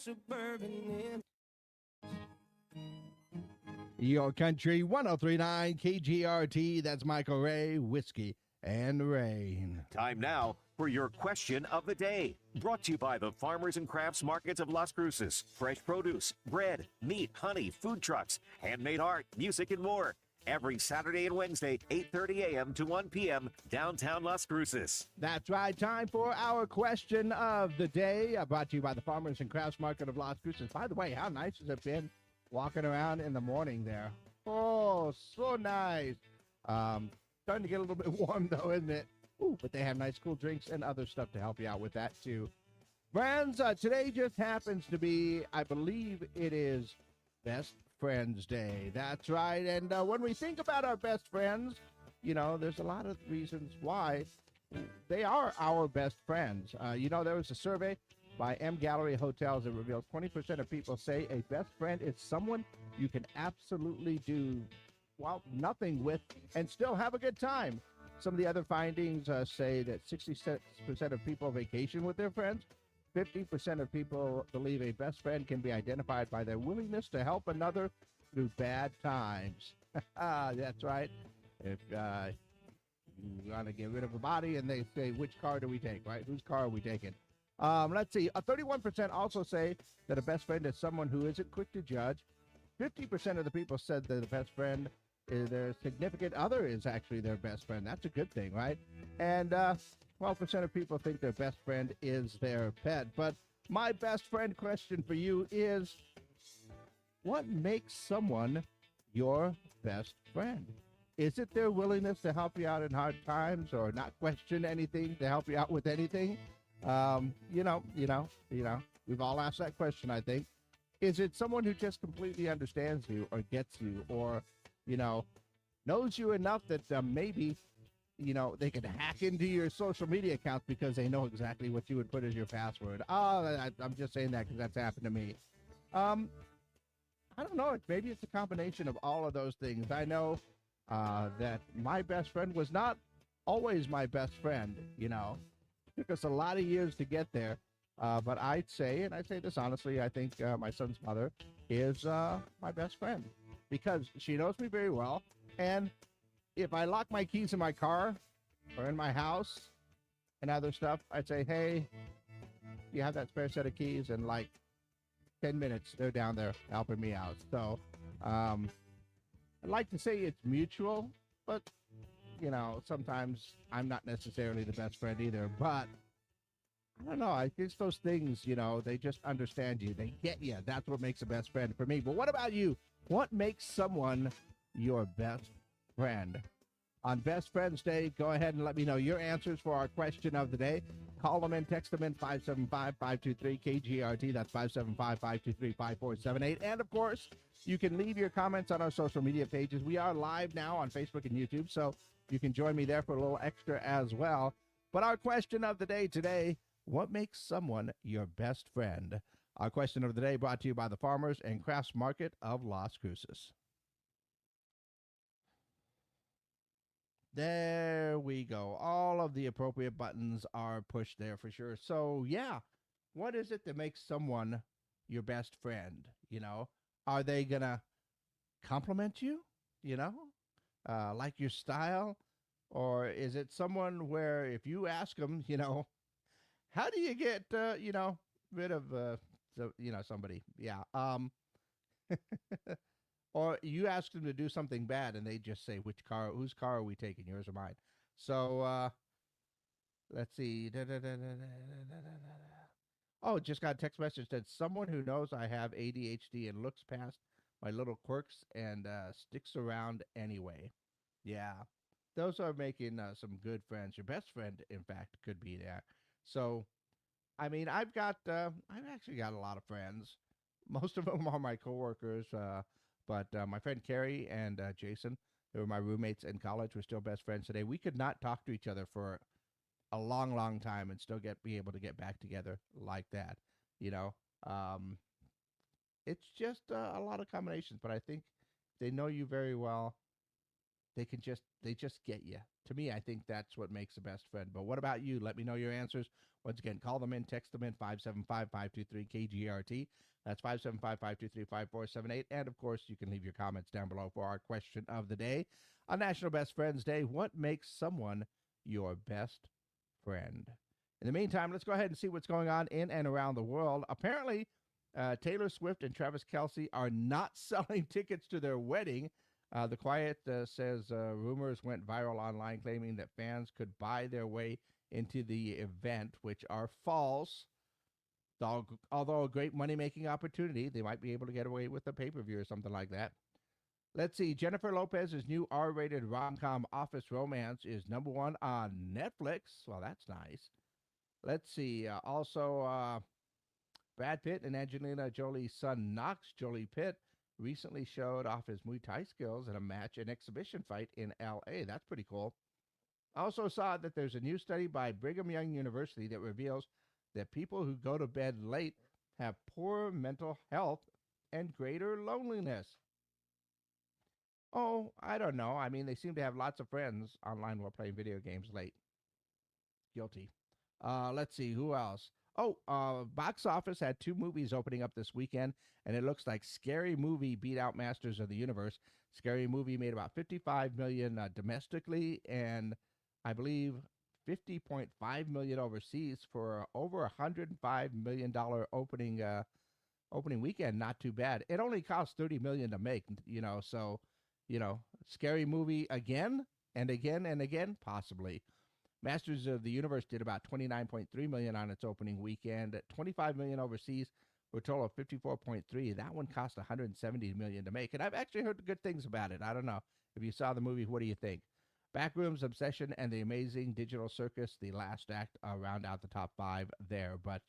suburban. Your Country 1039 KGRT. That's Michael Ray, Whiskey and Rain. Time now for your question of the day. Brought to you by the Farmers and Crafts Markets of Las Cruces. Fresh produce, bread, meat, honey, food trucks, handmade art, music, and more. Every Saturday and Wednesday, 8:30 a.m. to 1 p.m., downtown Las Cruces. That's right. Time for our question of the day. Brought to you by the Farmers and Crafts Market of Las Cruces. By the way, how nice has it been walking around in the morning there? Oh, so nice. Starting to get a little bit warm, though, isn't it? Ooh, but they have nice cool drinks and other stuff to help you out with that, too. Friends, today just happens to be, I believe it is Best Friends Day. That's right. And when we think about our best friends, you know, there's a lot of reasons why they are our best friends. You know, there was a survey by M Gallery Hotels that reveals 20% of people say a best friend is someone you can absolutely do, well, nothing with and still have a good time. Some of the other findings say that 66% of people vacation with their friends. 50% of people believe a best friend can be identified by their willingness to help another through bad times. That's right. If you want to get rid of a body and they say, which car do we take, right? Whose car are we taking? Let's see. 31% also say that a best friend is someone who isn't quick to judge. 50% of the people said that a best friend is their significant other is actually their best friend. That's a good thing, right? And 12% of people think their best friend is their pet. But my best friend question for you is, what makes someone your best friend? Is it their willingness to help you out in hard times or not question anything to help you out with anything? You know, we've all asked that question, I think. Is it someone who just completely understands you or gets you or, you know, knows you enough that maybe, you know, they can hack into your social media accounts because they know exactly what you would put as your password? I'm just saying that because that's happened to me. I don't know. Maybe it's a combination of all of those things. I know that my best friend was not always my best friend, you know. It took us a lot of years to get there. But I'd say, and I say this honestly, I think my son's mother is my best friend because she knows me very well. And if I lock my keys in my car or in my house and other stuff, I'd say, hey, you have that spare set of keys? And like 10 minutes, they're down there helping me out. So I'd like to say it's mutual, but, you know, sometimes I'm not necessarily the best friend either. But I don't know. I guess those things, you know, they just understand you. They get you. That's what makes a best friend for me. But what about you? What makes someone your best friend? On Best Friends Day, go ahead and let me know your answers for our question of the day. Call them in, text them in, 575-523-KGRT. That's 575-523-5478. And, of course, you can leave your comments on our social media pages. We are live now on Facebook and YouTube, so you can join me there for a little extra as well. But our question of the day today, what makes someone your best friend? Our question of the day brought to you by the Farmers and Crafts Market of Las Cruces. There we go. All of the appropriate buttons are pushed there for sure. So, yeah, what is it that makes someone your best friend? You know, are they going to compliment you, you know, like your style? Or is it someone where if you ask them, you know, how do you get, you know, rid of, somebody? Yeah. Or you ask them to do something bad and they just say, whose car are we taking, yours or mine? So, let's see. Oh, just got a text message that someone who knows I have ADHD and looks past my little quirks and sticks around anyway. Yeah, those are making some good friends. Your best friend, in fact, could be there. So, I mean, I've actually got a lot of friends. Most of them are my coworkers. But my friend Carrie and Jason, they were my roommates in college. We're still best friends today. We could not talk to each other for a long, long time and still be able to get back together like that. You know, it's just a lot of combinations. But I think they know you very well. they just get you. To me, I think that's what makes a best friend. But what about you? Let me know your answers. Once again, call them in, text them in 575-523-KGRT. That's 575-523-5478. And of course, you can leave your comments down below for our question of the day. On National Best Friends Day, what makes someone your best friend? In the meantime, let's go ahead and see what's going on in and around the world. Apparently, Taylor Swift and Travis Kelce are not selling tickets to their wedding. The Quiet says rumors went viral online claiming that fans could buy their way into the event, which are false. Although a great money-making opportunity, they might be able to get away with a pay-per-view or something like that. Let's see. Jennifer Lopez's new R-rated rom-com Office Romance is #1 on Netflix. Well, that's nice. Let's see. Also, Brad Pitt and Angelina Jolie's son, Knox Jolie Pitt, recently showed off his Muay Thai skills in a match and exhibition fight in L.A. That's pretty cool. I also saw that there's a new study by Brigham Young University that reveals that people who go to bed late have poorer mental health and greater loneliness. Oh, I don't know. I mean, they seem to have lots of friends online while playing video games late. Guilty. Let's see, who else? Oh, Box Office had 2 movies opening up this weekend, and it looks like Scary Movie beat out Masters of the Universe. Scary Movie made about $55 million domestically, and I believe $50.5 million overseas for over $105 million opening weekend. Not too bad. It only cost $30 million to make, so, Scary Movie again and again and again, possibly. Masters of the Universe did about $29.3 million on its opening weekend, at $25 million overseas for a total of $54.3. That one cost $170 million to make, and I've actually heard good things about it. I don't know. If you saw the movie, what do you think? Backrooms, Obsession, and The Amazing Digital Circus, the last act, round out the top 5 there, but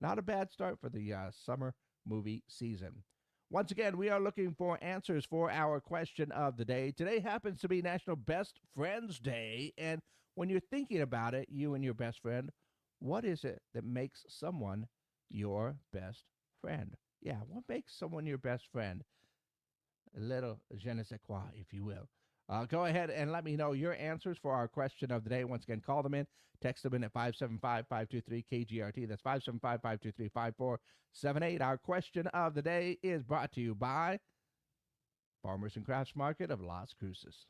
not a bad start for the summer movie season. Once again, we are looking for answers for our question of the day. Today happens to be National Best Friends Day, and when you're thinking about it, you and your best friend, what is it that makes someone your best friend? Yeah, what makes someone your best friend? A little je ne sais quoi, if you will. Go ahead and let me know your answers for our question of the day. Once again, call them in. Text them in at 575-523-KGRT. That's 575-523-5478. Our question of the day is brought to you by Farmers and Crafts Market of Las Cruces.